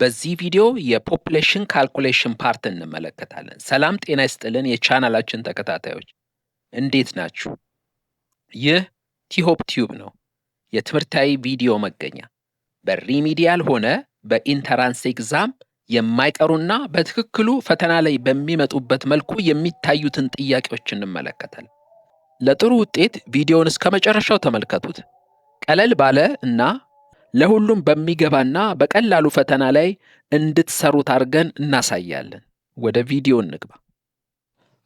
በዚህ ቪዲዮ የፖፑሌሽን ካልኩሌሽን ፓርት እንመለከታለን። ሰላም ጤና ይስጥልን የቻናላችን ተከታታዮች እንዴት ናችሁ? ይህ ቲሆፕ ቲዩብ ነው፣ የትምህርታዊ ቪዲዮ መገኛ። በሪሚዲያል ሆነ በኢንተራንስ ኤግዛም የማይቀሩና በትክክሉ ፈተና ላይ በሚመጡበት መልኩ የሚታዩትን ጥያቄዎች እንመለከታለን። ለጥሩ ውጤት ቪዲዮውን እስከ መጨረሻው ተመልከቱት። ቀለል ባለ እና ለሁሉም በሚገባና በቀላሉ ፈተና ላይ እንድትሰሩት አድርገን እናሳያለን። ወደ ቪዲዮ እንግባ።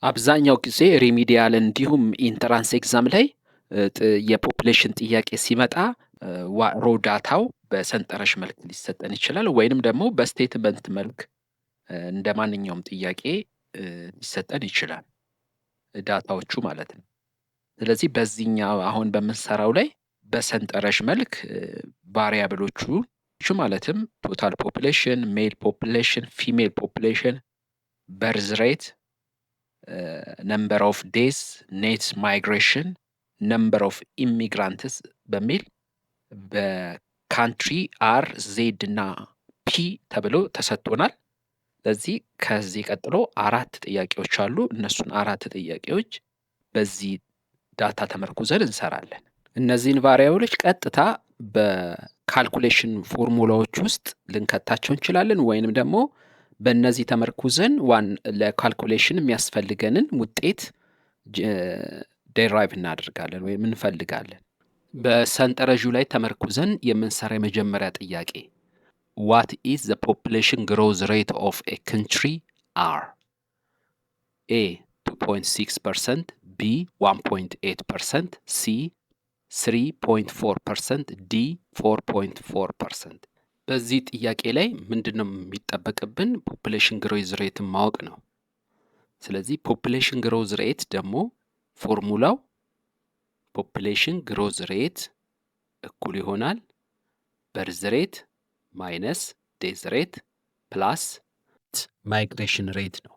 አብዛኛው ጊዜ ሪሚዲያል እንዲሁም ኢንትራንስ ኤግዛም ላይ የፖፑሌሽን ጥያቄ ሲመጣ ሮ ዳታው በሰንጠረዥ መልክ ሊሰጠን ይችላል፣ ወይንም ደግሞ በስቴትመንት መልክ እንደ ማንኛውም ጥያቄ ሊሰጠን ይችላል፣ ዳታዎቹ ማለት ነው። ስለዚህ በዚህኛው አሁን በምንሰራው ላይ በሰንጠረዥ መልክ ቫሪያብሎቹ ማለትም ቶታል ፖፑሌሽን፣ ሜል ፖፑሌሽን፣ ፊሜል ፖፑሌሽን፣ በርዝ ሬት፣ ነምበር ኦፍ ዴዝ፣ ኔት ማይግሬሽን፣ ነምበር ኦፍ ኢሚግራንትስ በሚል በካንትሪ አር፣ ዜድ እና ፒ ተብሎ ተሰጥቶናል። ስለዚህ ከዚህ ቀጥሎ 4 ጥያቄዎች አሉ። እነሱን 4 ጥያቄዎች በዚህ ዳታ ተመርኩዘን እንሰራለን። እነዚህን ቫሪያብሎች ቀጥታ በካልኩሌሽን ፎርሙላዎች ውስጥ ልንከታቸው እንችላለን፣ ወይንም ደግሞ በእነዚህ ተመርኩዘን ለካልኩሌሽን የሚያስፈልገንን ውጤት ዴራይቭ እናደርጋለን ወይም እንፈልጋለን። በሰንጠረዡ ላይ ተመርኩዘን የምንሰራ የመጀመሪያ ጥያቄ ዋት ኢዝ ዘ ፖፑሌሽን ግሮዝ ሬት ኦፍ ኤ ካንትሪ አር? ኤ 2.6%፣ ቢ 1.8%፣ ሲ 3.4%፣ ዲ 4.4%። በዚህ ጥያቄ ላይ ምንድነው የሚጠበቅብን? ፖፑሌሽን ግሮዝ ሬትን ማወቅ ነው። ስለዚህ ፖፑሌሽን ግሮዝ ሬት ደግሞ ፎርሙላው ፖፑሌሽን ግሮዝ ሬት እኩል ይሆናል በርዝ ሬት ማይነስ ዴዝ ሬት ፕላስ ማይግሬሽን ሬት ነው።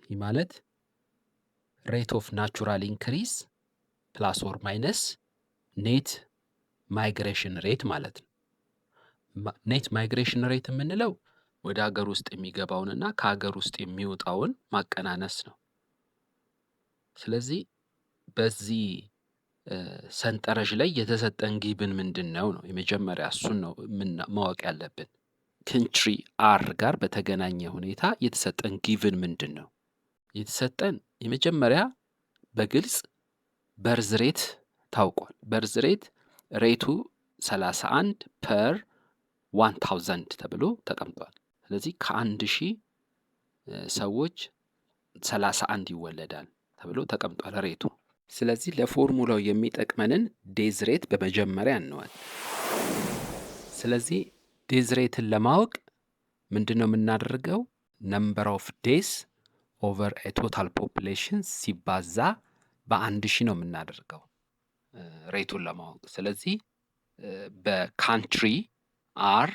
ይህ ማለት ሬት ኦፍ ናቹራል ኢንክሪዝ ፕላስ ኦር ማይነስ ኔት ማይግሬሽን ሬት ማለት ነው። ኔት ማይግሬሽን ሬት የምንለው ወደ ሀገር ውስጥ የሚገባውንና ከሀገር ውስጥ የሚወጣውን ማቀናነስ ነው። ስለዚህ በዚህ ሰንጠረዥ ላይ የተሰጠን ጊብን ምንድን ነው ነው የመጀመሪያ እሱን ነው ማወቅ ያለብን። ካንትሪ አር ጋር በተገናኘ ሁኔታ የተሰጠን ጊቭን ምንድን ነው? የተሰጠን የመጀመሪያ በግልጽ በርዝ ሬት ታውቋል። በርዝ ሬት ሬቱ 31 ፐር 1000 ተብሎ ተቀምጧል። ስለዚህ ከ1000 ሰዎች 31 ይወለዳል ተብሎ ተቀምጧል ሬቱ። ስለዚህ ለፎርሙላው የሚጠቅመንን ዴዝ ሬት በመጀመሪያ እንወል። ስለዚህ ዴዝ ሬትን ለማወቅ ምንድነው የምናደርገው? ነምበር ኦፍ ዴዝ ኦቨር ቶታል ፖፑሌሽን ሲባዛ በ1000 ነው የምናደርገው ሬቱን ለማወቅ። ስለዚህ በካንትሪ አር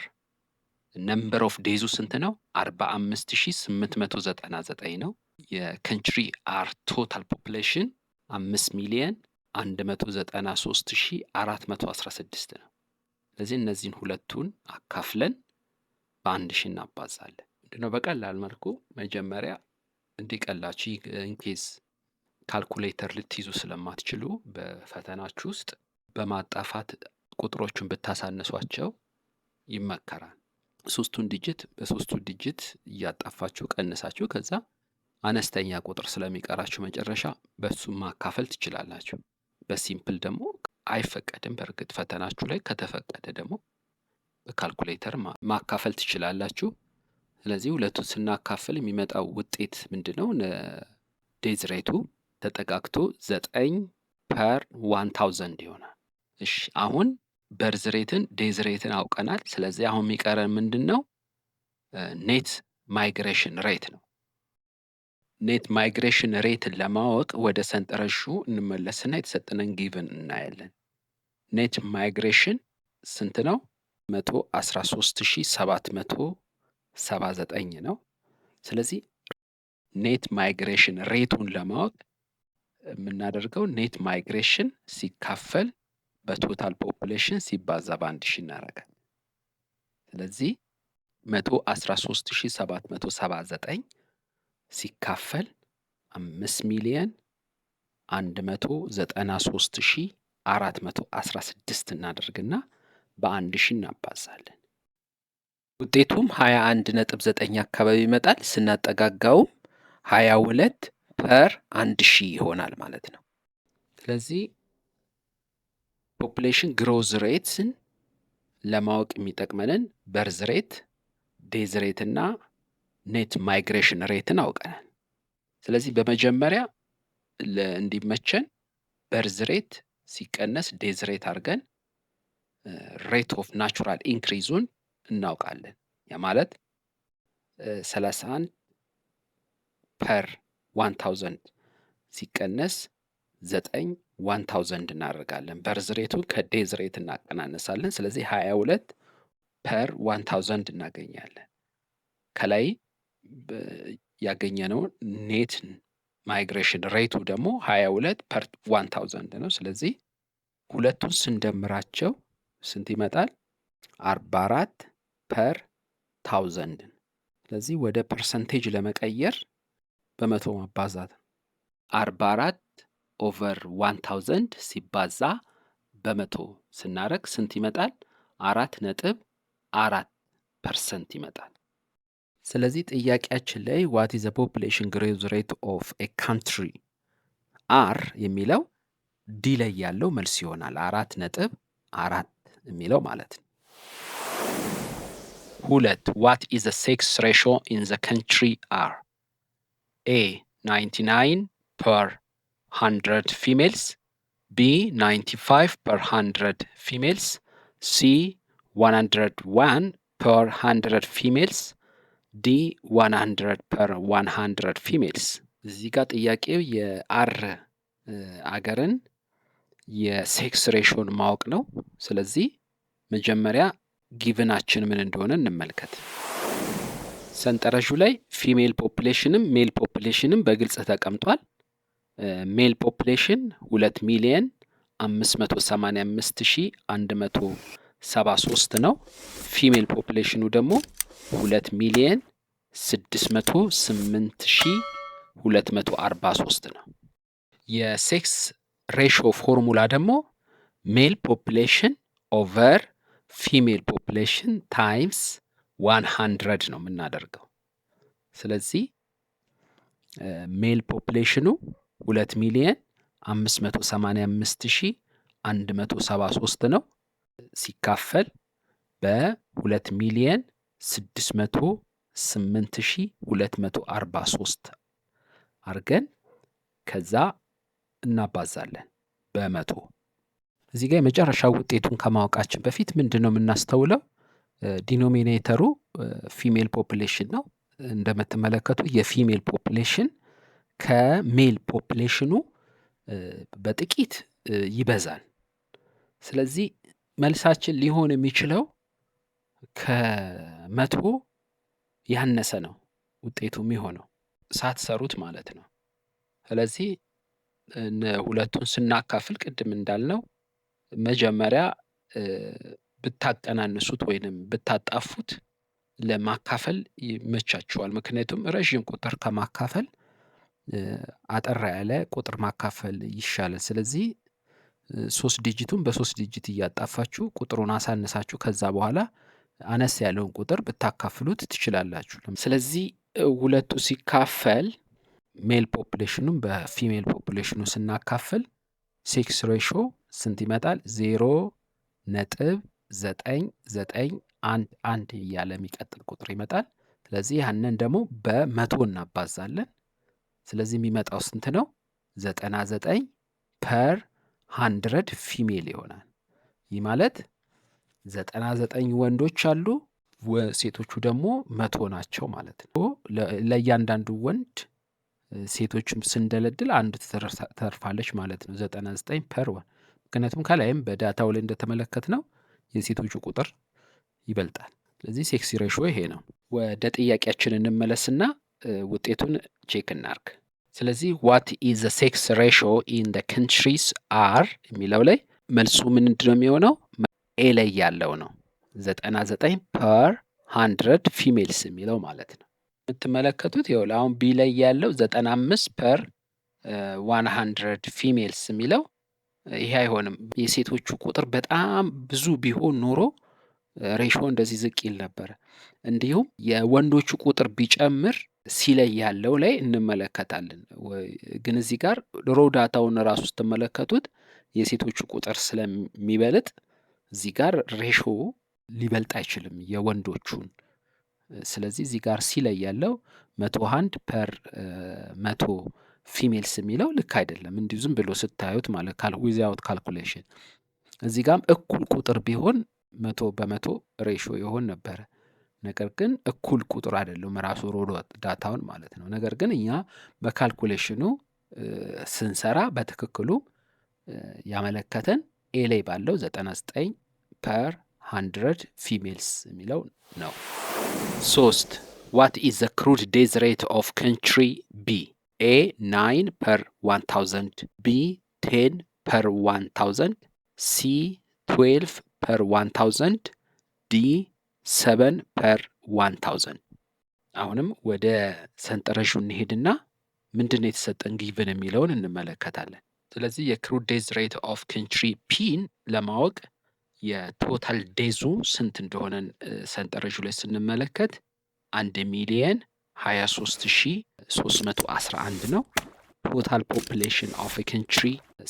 ነምበር ኦፍ ዴዙ ስንት ነው? 45899 ነው። የካንትሪ አር ቶታል ፖፑሌሽን 5,193,416 ነው። ስለዚህ እነዚህን ሁለቱን አካፍለን በ1000 እናባዛለን። ምንድነው በቀላል መልኩ መጀመሪያ እንዲቀላችሁ ኢንኬዝ ካልኩሌተር ልትይዙ ስለማትችሉ በፈተናችሁ ውስጥ በማጣፋት ቁጥሮቹን ብታሳንሷቸው ይመከራል። 3ቱን ዲጂት በ3ቱ ዲጂት እያጣፋችሁ ቀንሳችሁ ከዛ አነስተኛ ቁጥር ስለሚቀራችሁ መጨረሻ በሱ ማካፈል ትችላላችሁ። በሲምፕል ደግሞ አይፈቀድም። በእርግጥ ፈተናችሁ ላይ ከተፈቀደ ደግሞ በካልኩሌተር ማካፈል ትችላላችሁ። ስለዚህ ሁለቱን ስናካፍል የሚመጣው ውጤት ምንድነው? ዴዝ ሬቱ ተጠጋግቶ 9 ፐር 1000 ይሆናል። እሺ አሁን በርዝ ሬትን ዴዝ ሬትን አውቀናል። ስለዚህ አሁን የሚቀረን ምንድነው? ኔት ማይግሬሽን ሬት ነው። ኔት ማይግሬሽን ሬትን ለማወቅ ወደ ሰንጠረዡ እንመለስና የተሰጠነን ጊቭን እናያለን። ኔት ማይግሬሽን ስንት ነው? 113779 ነው። ስለዚህ ኔት ማይግሬሽን ሬቱን ለማወቅ የምናደርገው ኔት ማይግሬሽን ሲካፈል በቶታል ፖፑሌሽን ሲባዛ በ1000 እናደርጋለን። ስለዚህ 113,779 ሲካፈል 5,193,416 እናደርግና በ1000 እናባዛለን። ውጤቱም 21.9 አካባቢ ይመጣል። ስናጠጋጋውም 22 ፐር 1000 ይሆናል ማለት ነው። ስለዚህ ፖፑሌሽን ግሮዝ ሬትስን ለማወቅ የሚጠቅመንን በርዝ ሬት፣ ዴዝ ሬት እና ኔት ማይግሬሽን ሬትን አውቀናል። ስለዚህ በመጀመሪያ እንዲመቸን በርዝ ሬት ሲቀነስ ዴዝ ሬት አድርገን ሬት ኦፍ ናቹራል ኢንክሪዙን እናውቃለን። ያ ማለት 31 ፐር 1000 ሲቀነስ 9 1000 እናደርጋለን። በርዝ ሬቱን ከዴዝ ሬት እናቀናነሳለን። ስለዚህ 22 ፐር 1000 እናገኛለን። ከላይ ያገኘነውን ኔት ማይግሬሽን ሬቱ ደግሞ 22 ፐር 1000 ነው። ስለዚህ ሁለቱን ስንደምራቸው ስንት ይመጣል? 44 ፐር 1000። ስለዚህ ወደ ፐርሰንቴጅ ለመቀየር በመቶ ማባዛት 44 ኦቨር 1000 ሲባዛ በመቶ ስናረግ ስንት ይመጣል? 4.4% ይመጣል። ስለዚህ ጥያቄያችን ላይ ዋት ኢዝ ዘ ፖፑሌሽን ግሮዝ ሬት ኦፍ ኤ ካንትሪ አር የሚለው ዲ ላይ ያለው መልስ ይሆናል። 4.4 የሚለው ማለት ነው። 2 ዋት ኢዝ ዘ ሴክስ ሬሾ ኢን ዘ ካንትሪ አር? ኤ 99 ፐር 100 ፊሜልስ፣ ቢ 95 ፐር 100 ፊሜልስ፣ ሲ 101 ፐር 100 ፊሜልስ፣ ዲ 100 ፐር 100 ፊሜልስ። እዚህ ጋር ጥያቄው የአር አገርን የሴክስ ሬሾን ማወቅ ነው። ስለዚህ መጀመሪያ ጊቭናችን ምን እንደሆነ እንመልከት። ሰንጠረዡ ላይ ፊሜል ፖፑሌሽንም ሜል ፖፑሌሽንም በግልጽ ተቀምጧል። ሜል ፖፑሌሽን 2,585,173 ነው። ፊሜል ፖፑሌሽኑ ደግሞ 2,608,243 ነው። የሴክስ ሬሾ ፎርሙላ ደግሞ ሜል ፖፑሌሽን ኦቨር ፊሜል ፖፑሌሽን ታይምስ 100 ነው የምናደርገው። ስለዚህ ሜል ፖፑሌሽኑ 2,585,173 ነው ሲካፈል በ2,608,243 አድርገን ከዛ እናባዛለን በመቶ። እዚህ ጋር የመጨረሻው ውጤቱን ከማወቃችን በፊት ምንድን ነው የምናስተውለው? ዲኖሚኔተሩ ፊሜል ፖፑሌሽን ነው። እንደምትመለከቱ የፊሜል ፖፑሌሽን ከሜል ፖፑሌሽኑ በጥቂት ይበዛል። ስለዚህ መልሳችን ሊሆን የሚችለው ከመቶ ያነሰ ነው ውጤቱ የሚሆነው ሳትሰሩት ማለት ነው። ስለዚህ ሁለቱን ስናካፍል ቅድም እንዳልነው መጀመሪያ ብታቀናንሱት ወይንም ብታጣፉት ለማካፈል ይመቻችኋል። ምክንያቱም ረዥም ቁጥር ከማካፈል አጠር ያለ ቁጥር ማካፈል ይሻላል። ስለዚህ 3 ዲጂቱን በ3 ዲጂት እያጣፋችሁ ቁጥሩን አሳንሳችሁ ከዛ በኋላ አነስ ያለውን ቁጥር ብታካፍሉት ትችላላችሁ። ስለዚህ ሁለቱ ሲካፈል ሜል ፖፑሌሽኑን በፊሜል ፖፑሌሽኑ ስናካፍል ሴክስ ሬሾ ስንት ይመጣል? 0.9911 እያለ የሚቀጥል ቁጥር ይመጣል። ስለዚህ ያንን ደግሞ በመቶ እናባዛለን። ስለዚህ የሚመጣው ስንት ነው? 99 ፐር 100 ፊሜል ይሆናል። ይህ ማለት 99 ወንዶች አሉ፣ ሴቶቹ ደግሞ 100 ናቸው ማለት ነው። ለእያንዳንዱ ወንድ ሴቶችም ስንደለድል አንድ ተርፋለች ማለት ነው፣ 99 ፐር 1። ምክንያቱም ከላይም በዳታው ላይ እንደተመለከት ነው የሴቶቹ ቁጥር ይበልጣል። ስለዚህ ሴክስ ሬሾ ይሄ ነው። ወደ ጥያቄያችን እንመለስና ውጤቱን ቼክ እናርግ። ስለዚህ ዋት ኢዝ ዘ ሴክስ ሬሾ ኢን ዘ ካንትሪስ አር የሚለው ላይ መልሱ ምንድን ነው የሚሆነው? ኤ ላይ ያለው ነው። 99 ፐር 100 ፊሜልስ የሚለው ማለት ነው። የምትመለከቱት ይኸውልህ አሁን ቢ ላይ ያለው 95 ፐር 100 ፊሜልስ የሚለው ይሄ አይሆንም። የሴቶቹ ቁጥር በጣም ብዙ ቢሆን ኖሮ ሬሾ እንደዚህ ዝቅ ይል ነበረ። እንዲሁም የወንዶቹ ቁጥር ቢጨምር ሲ ላይ ያለው ላይ እንመለከታለን። ግን እዚህ ጋር ሮ ዳታውን ራሱ ስትመለከቱት የሴቶቹ ቁጥር ስለሚበልጥ እዚህ ጋር ሬሾ ሊበልጥ አይችልም የወንዶቹን። ስለዚህ እዚህ ጋር ሲ ላይ ያለው 101 ፐር 100 ፊሜልስ የሚለው ልክ አይደለም። እንዲሁ ዝም ብሎ ስታዩት ማለት ዊዛውት ካልኩሌሽን እዚህ ጋርም እኩል ቁጥር ቢሆን 100 ሬሾ ይሆን ነበረ። ነገር ግን እኩል ቁጥር አይደለም ራሱ ሮ ዳታውን ማለት ነው። ነገር ግን እኛ በካልኩሌሽኑ ስንሰራ በትክክሉ ያመለከተን ኤ ላይ ባለው 99 ፐር 100 ፊሜልስ የሚለው ነው። 3 ዋት ኢዝ ዘ ክሩድ ዴዝ ሬት ኦፍ ካንትሪ ቢ? ኤ 9 ፐር 1000፣ ቢ 10 ፐር 1000፣ ሲ 12 ፐር 1000፣ ዲ 7 ፐር 1000። አሁንም ወደ ሰንጠረዡ እንሄድና ምንድን ነው የተሰጠን ጊቭን የሚለውን እንመለከታለን። ስለዚህ የክሩድ ዴዝ ሬት ኦፍ ካንትሪ ፒን ለማወቅ የቶታል ዴዙ ስንት እንደሆነን ሰንጠረዡ ላይ ስንመለከት 1,023,311 ነው። ቶታል ፖፕሌሽን ኦፍ ካንትሪ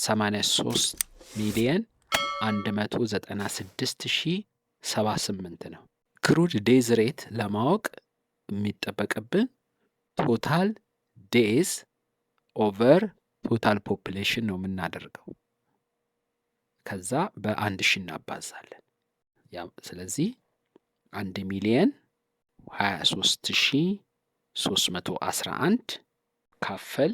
83,196,078 ነው። ክሩድ ዴዝ ሬት ለማወቅ የሚጠበቅብን ቶታል ዴዝ ኦቨር ቶታል ፖፕሌሽን ነው የምናደርገው። ከዛ በ1000 እናባዛለን። ስለዚህ 1,023,311 ካፈል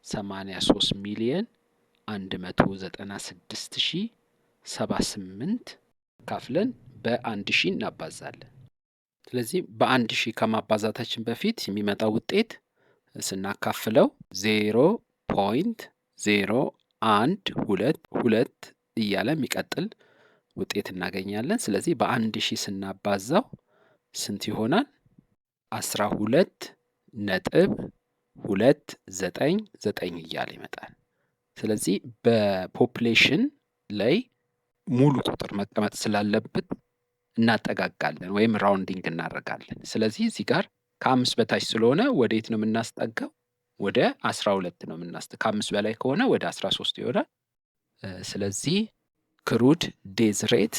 83,196,078 ካፍለን በ1000 እናባዛለን። ስለዚህ በ1000 ከማባዛታችን በፊት የሚመጣው ውጤት ስናካፍለው 0.0122 እያለ የሚቀጥል ውጤት እናገኛለን። ስለዚህ በ1000 ስናባዛው ስንት ይሆናል? 12.299 እያለ ይመጣል። ስለዚህ በፖፕሌሽን ላይ ሙሉ ቁጥር መቀመጥ ስላለበት እናጠጋጋለን ወይም ራውንዲንግ እናደርጋለን። ስለዚህ እዚህ ጋር ከ5 በታች ስለሆነ ወዴት ነው የምናስጠጋው? ወደ 12 ነው የምናስጠጋው። ከ5 በላይ ከሆነ ወደ 13 ይሆናል። ስለዚህ ክሩድ ዴዝ ሬት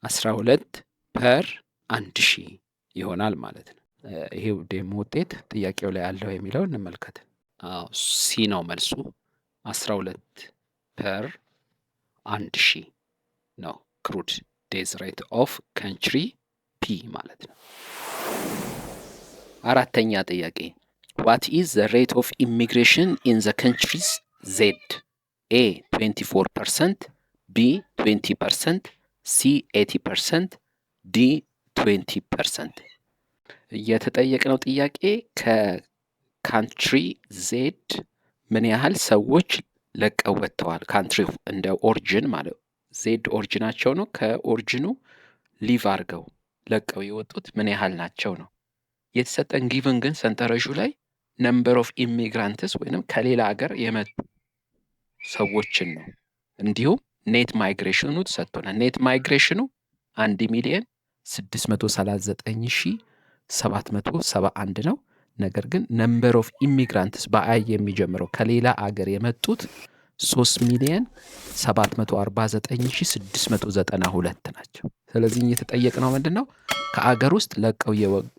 12 ፐር 1000 ይሆናል ማለት ነው። ይሄው ዴሞ ውጤት ጥያቄው ላይ አለው የሚለው እንመልከት። ሲ ነው መልሱ። 12 ፐር 1000 ነው ክሩድ ዴዝ ሬት ኦፍ ካንትሪ ፒ ማለት ነው። አራተኛ ጥያቄ ዋት ኢዝ ዘ ሬት ኦፍ ኢሚግሬሽን ኢን ዘ ካንትሪስ ዜድ? ኤ 24%፣ ቢ 20%፣ ሲ 80%፣ ዲ 20%። የተጠየቅነው ጥያቄ ከካንትሪ ዜድ ምን ያህል ሰዎች ለቀው ወጥተዋል። ካንትሪ እንደ ኦሪጅን ማለት ዜድ ኦሪጅናቸው ነው። ከኦሪጅኑ ሊቭ አድርገው ለቀው የወጡት ምን ያህል ናቸው ነው የተሰጠን። ጊቭን ግን ሰንጠረዡ ላይ ነምበር ኦፍ ኢሚግራንትስ ወይንም ከሌላ ሀገር የመጡ ሰዎችን ነው። እንዲሁም ኔት ማይግሬሽኑ ተሰጥቶናል። ኔት ማይግሬሽኑ 1,639,771 ነው። ነገር ግን ነምበር ኦፍ ኢሚግራንትስ በአይ የሚጀምረው ከሌላ አገር የመጡት 3,749,692 ናቸው። ስለዚህ የተጠየቅነው ምንድን ነው? ከአገር ውስጥ ለቀው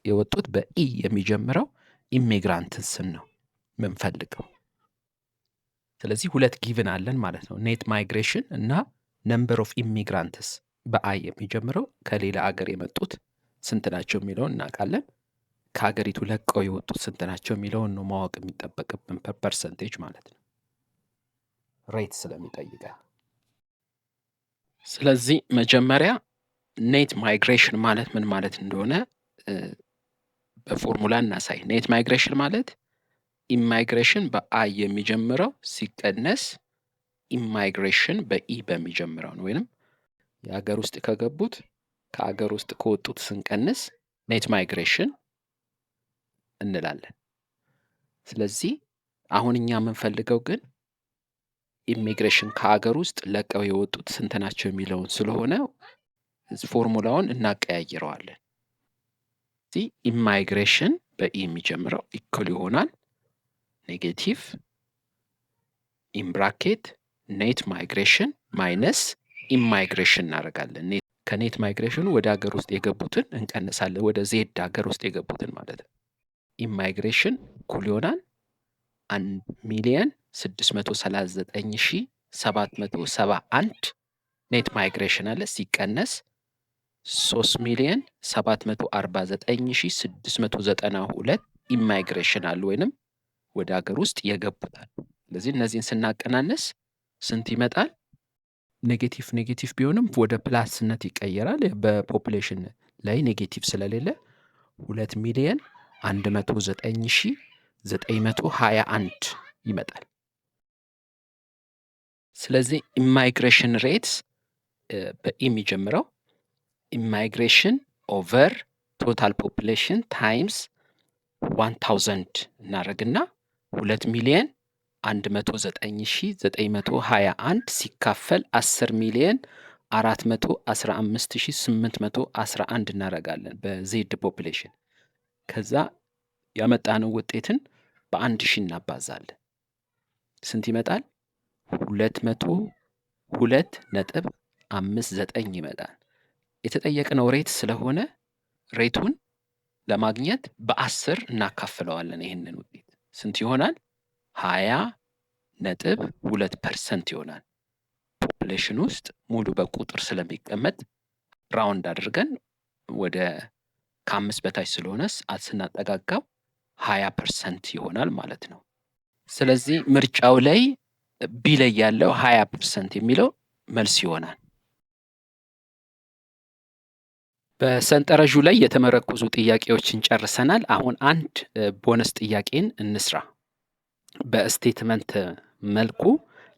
የወጡት በኢ የሚጀምረው ኢሚግራንትስን ነው ምንፈልገው። ስለዚህ ሁለት ጊቭን አለን ማለት ነው። ኔት ማይግሬሽን እና ነምበር ኦፍ ኢሚግራንትስ በአይ የሚጀምረው ከሌላ አገር የመጡት ስንት ናቸው የሚለውን እናውቃለን። ከሀገሪቱ ለቀው የወጡት ስንት ናቸው የሚለውን ነው ማወቅ የሚጠበቅብን ፐርሰንቴጅ ማለት ነው፣ ሬት ስለሚጠይቀን። ስለዚህ መጀመሪያ ኔት ማይግሬሽን ማለት ምን ማለት እንደሆነ በፎርሙላ እናሳይ። ኔት ማይግሬሽን ማለት ኢማይግሬሽን በአይ የሚጀምረው ሲቀነስ ኢማይግሬሽን በኢ በሚጀምረው ነው። ወይንም የሀገር ውስጥ ከገቡት ከሀገር ውስጥ ከወጡት ስንቀንስ ኔት ማይግሬሽን እንላለን። ስለዚህ አሁን እኛ የምንፈልገው ግን ኢሚግሬሽን ከሀገር ውስጥ ለቀው የወጡት ስንት ናቸው የሚለውን ስለሆነ ፎርሙላውን እናቀያይረዋለን። እዚህ ኢማይግሬሽን በኢ የሚጀምረው ኢኩል ይሆናል ኔጌቲቭ ኢን ብራኬት ኔት ማይግሬሽን ማይነስ ኢማይግሬሽን እናደርጋለን። ከኔት ማይግሬሽኑ ወደ ሀገር ውስጥ የገቡትን እንቀንሳለን፣ ወደ ዜድ ሀገር ውስጥ የገቡትን ማለት ነው። ኢማይግሬሽን እኩል ይሆናል 1,639,771 ኔት ማይግሬሽን አለ ሲቀነስ 3,749,692 ኢማይግሬሽን አሉ ወይንም ወደ ሀገር ውስጥ የገቡታል። ስለዚህ እነዚህን ስናቀናነስ ስንት ይመጣል? ኔጌቲቭ ኔጌቲቭ ቢሆንም ወደ ፕላስነት ይቀየራል። በፖፑሌሽን ላይ ኔጌቲቭ ስለሌለ 2,109,921 ይመጣል። ስለዚህ ኢማይግሬሽን ሬትስ በኢ የሚጀምረው ኢማይግሬሽን ኦቨር ቶታል ፖፑሌሽን ታይምስ 1000 እናደርግና 2,109,921 ሲካፈል 10,415,811 እናደርጋለን በዜድ ፖፑሌሽን። ከዛ ያመጣነው ውጤትን በ1000 እናባዛለን። ስንት ይመጣል? 202.59 ይመጣል። የተጠየቅነው ሬት ስለሆነ ሬቱን ለማግኘት በ10 እናካፍለዋለን። ይህንን ውጤት ስንት ይሆናል? 20.2% ይሆናል። ፖፑሌሽን ውስጥ ሙሉ በቁጥር ስለሚቀመጥ ራውንድ አድርገን ወደ ከ5 በታች ስለሆነ ስናጠጋጋው 20% ይሆናል ማለት ነው። ስለዚህ ምርጫው ላይ ቢ ላይ ያለው 20% የሚለው መልስ ይሆናል። በሰንጠረዡ ላይ የተመረኮዙ ጥያቄዎችን ጨርሰናል። አሁን አንድ ቦነስ ጥያቄን እንስራ። በስቴትመንት መልኩ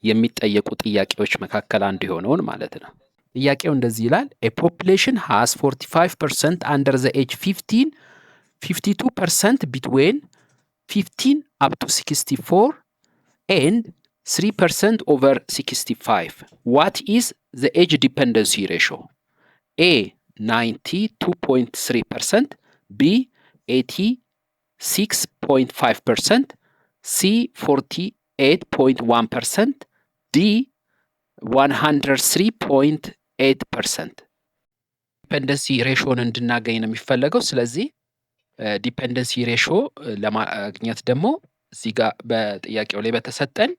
የሚጠየቁ ጥያቄዎች መካከል አንዱ የሆነውን ማለት ነው። ጥያቄው እንደዚህ ይላል። a population has 45% under the age 15, 52% between 15 up to 64 and 3% over 65. What is the age dependency ratio? A 92.3%, B 86.5%, C 48.1%, D 103.8%. ዲፔንደንሲ ሬሾን እንድናገኝ ነው የሚፈለገው። ስለዚህ ዲፔንደንሲ ሬሾ ለማግኘት ደግሞ እዚህ ጋር በጥያቄው ላይ በተሰጠን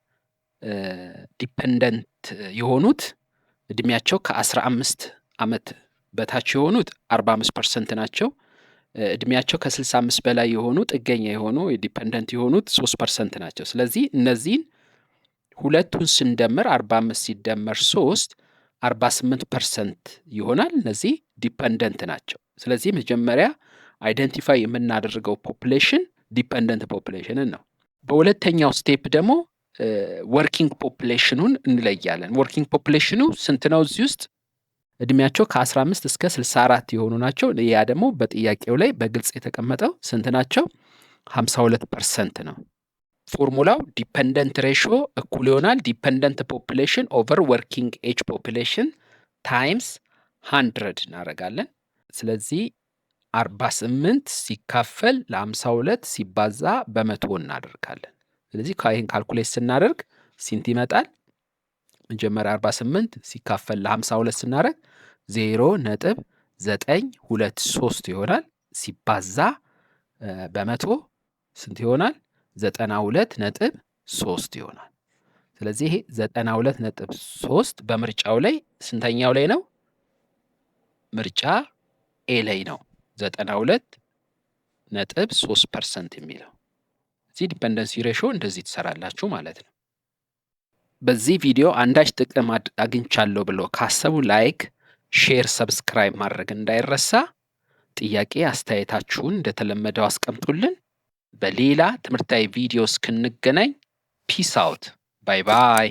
ዲፔንደንት የሆኑት እድሜያቸው ከ15 ዓመት በታች የሆኑት 45% ናቸው። እድሜያቸው ከ65 በላይ የሆኑ ጥገኛ የሆኑ ዲፔንደንት የሆኑት 3% ናቸው። ስለዚህ እነዚህን ሁለቱን ስንደምር 45 ሲደመር 3 48% ይሆናል። እነዚህ ዲፔንደንት ናቸው። ስለዚህ መጀመሪያ አይደንቲፋይ የምናደርገው ፖፑሌሽን ዲፔንደንት ፖፑሌሽንን ነው። በሁለተኛው ስቴፕ ደግሞ ወርኪንግ ፖፑሌሽኑን እንለያለን። ወርኪንግ ፖፑሌሽኑ ስንት ነው? እዚህ ውስጥ እድሜያቸው ከ15 እስከ 64 የሆኑ ናቸው። ያ ደግሞ በጥያቄው ላይ በግልጽ የተቀመጠው ስንት ናቸው? 52% ነው። ፎርሙላው ዲፔንደንት ሬሾ እኩል ይሆናል ዲፔንደንት ፖፑሌሽን ኦቨር ወርኪንግ ኤጅ ፖፑሌሽን ታይምስ 100 እናደርጋለን። ስለዚህ 48 ሲካፈል ለ52 ሲባዛ በመቶ እናደርጋለን። ስለዚህ ይህን ካልኩሌት ስናደርግ ስንት ይመጣል? መጀመሪያ 48 ሲካፈል ለ52 ስናደርግ 0.923 ይሆናል። ሲባዛ በመቶ ስንት ይሆናል? 92.3 ይሆናል። ስለዚህ ይሄ 92.3 በምርጫው ላይ ስንተኛው ላይ ነው? ምርጫ ኤ ላይ ነው 92.3% የሚለው። እዚህ ዲፔንደንሲ ሬሾ እንደዚህ ትሰራላችሁ ማለት ነው። በዚህ ቪዲዮ አንዳች ጥቅም አግኝቻለሁ ብሎ ካሰቡ ላይክ፣ ሼር፣ ሰብስክራይብ ማድረግ እንዳይረሳ። ጥያቄ አስተያየታችሁን እንደተለመደው አስቀምጡልን። በሌላ ትምህርታዊ ቪዲዮ እስክንገናኝ ፒስ አውት። ባይ ባይ።